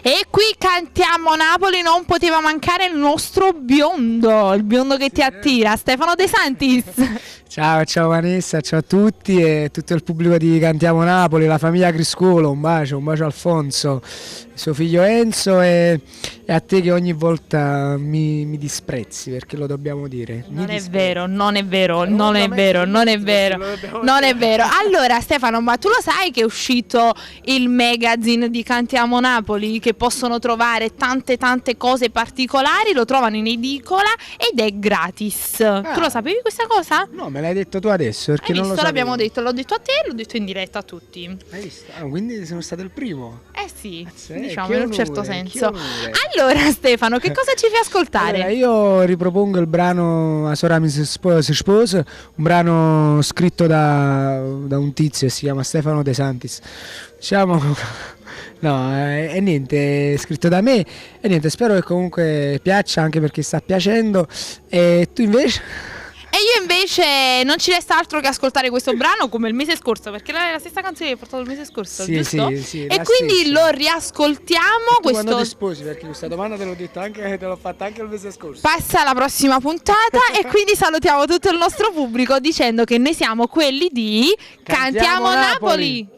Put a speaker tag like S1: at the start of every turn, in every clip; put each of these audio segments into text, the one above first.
S1: E qui cantiamo Napoli, non poteva mancare il nostro biondo, il biondo che ti attira, Stefano De Santis.
S2: Ciao Vanessa, ciao a tutti e tutto il pubblico di Cantiamo Napoli, la famiglia Criscuolo, un bacio Alfonso, suo figlio Enzo e a te che ogni volta mi disprezzi, perché lo dobbiamo dire.
S1: Non è vero. Allora Stefano, ma tu lo sai che è uscito il magazine di Cantiamo Napoli, che possono trovare tante cose particolari, lo trovano in edicola ed è gratis. Tu lo sapevi questa cosa?
S2: No, me l'hai detto tu adesso, perché
S1: Hai
S2: non
S1: visto,
S2: lo
S1: l'abbiamo
S2: sapevo.
S1: detto, l'ho detto a te e l'ho detto in diretta a tutti.
S2: Hai visto? Quindi sono stato il primo.
S1: Eh sì,
S2: Sì,
S1: diciamo
S2: che
S1: in un
S2: onore,
S1: certo
S2: che
S1: senso.
S2: onore.
S1: Allora Stefano, che cosa ci fai ascoltare?
S2: Allora, io ripropongo il brano A Sora mi si sposa, un brano scritto da un tizio che si chiama Stefano De Santis. Diciamo, no, e niente, è scritto da me e niente, spero che comunque piaccia, anche perché sta piacendo. E tu invece?
S1: E io invece non ci resta altro che ascoltare questo brano come il mese scorso, perché è la stessa canzone che hai portato il mese scorso,
S2: Sì,
S1: giusto?
S2: sì,
S1: E
S2: la
S1: quindi
S2: stessa.
S1: lo riascoltiamo.
S2: Tu
S1: Questo
S2: quando ti sposi? Perché questa domanda te l'ho detto anche, te l'ho fatta anche il mese scorso.
S1: passa alla prossima puntata e quindi salutiamo tutto il nostro pubblico dicendo che noi siamo quelli di
S2: Cantiamo
S1: Napoli.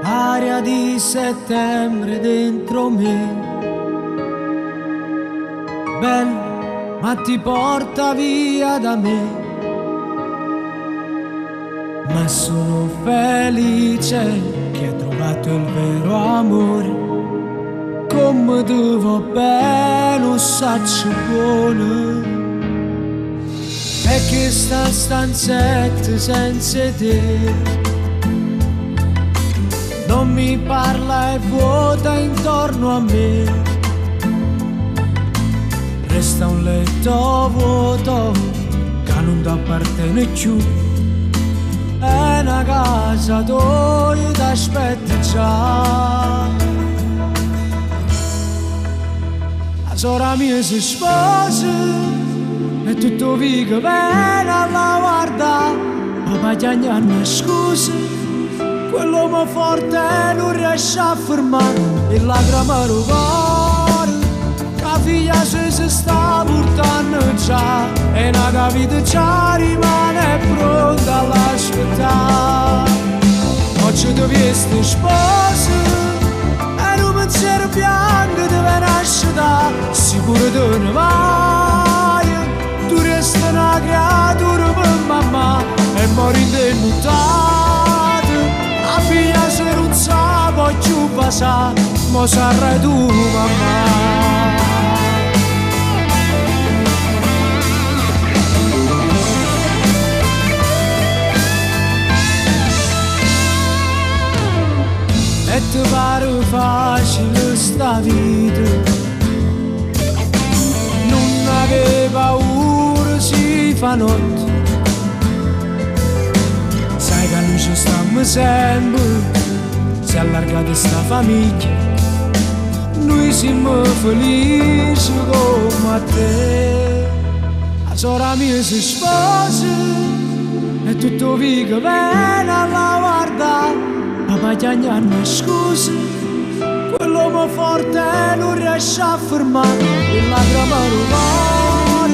S3: Aria di settembre dentro me, bella ma ti porta via da me, ma sono felice che hai trovato il vero amore, come ti va bene un sacco buono, e che sta stanzetta senza te non mi parla e vuota intorno a me, resta un letto vuoto che non ti appartiene più, è una casa dove ti aspetta già. La sora mia si sposa e tutto vive bene alla guarda, ma piagnano scusa, quell'uomo forte non riesce a fermare il lacrima del cuore, la figlia si sta portando già e una vita già rimane pronta all'aspettare. Oggi ti vesti sposa e un pensiero bianco deve nascere, sicuro te ne vai, tu resti una creatura per mamma e mori indennutata. La figlia se non sa poi più passare, mo sarrai tu mamma. E ti pare facile sta vita, non avevi paura si fa notte, sai che noi ci stiamo sempre, si è allargata sta famiglia, noi siamo felici come a te. La sora mia si sposa e tutto vive bene alla guarda, ma piagnano scusa, quell'uomo forte non riesce a fermare il lacrima del cuore,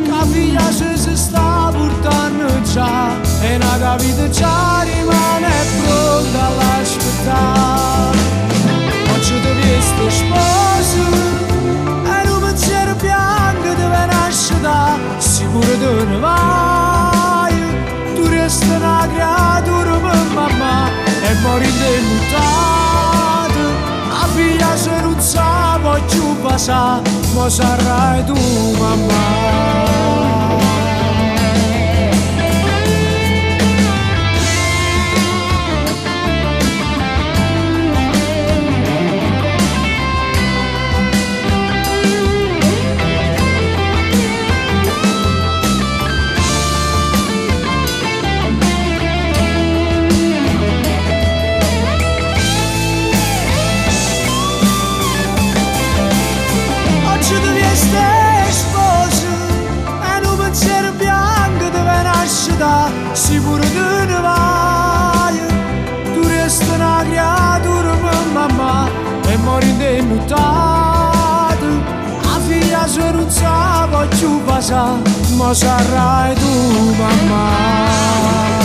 S3: la figlia si sta portando già e una vita già rimane pronta all'aspettare. Oggi ti vesti sposa e un pensiero bianco deve nascere, sicuro te ne vai, tu resti una creatura per mamma e mori indennutata. La figlia se non sa poi più passare, mo sarai tu mamma. Oggi devi essere sposa casa, mo sarai tu mamma.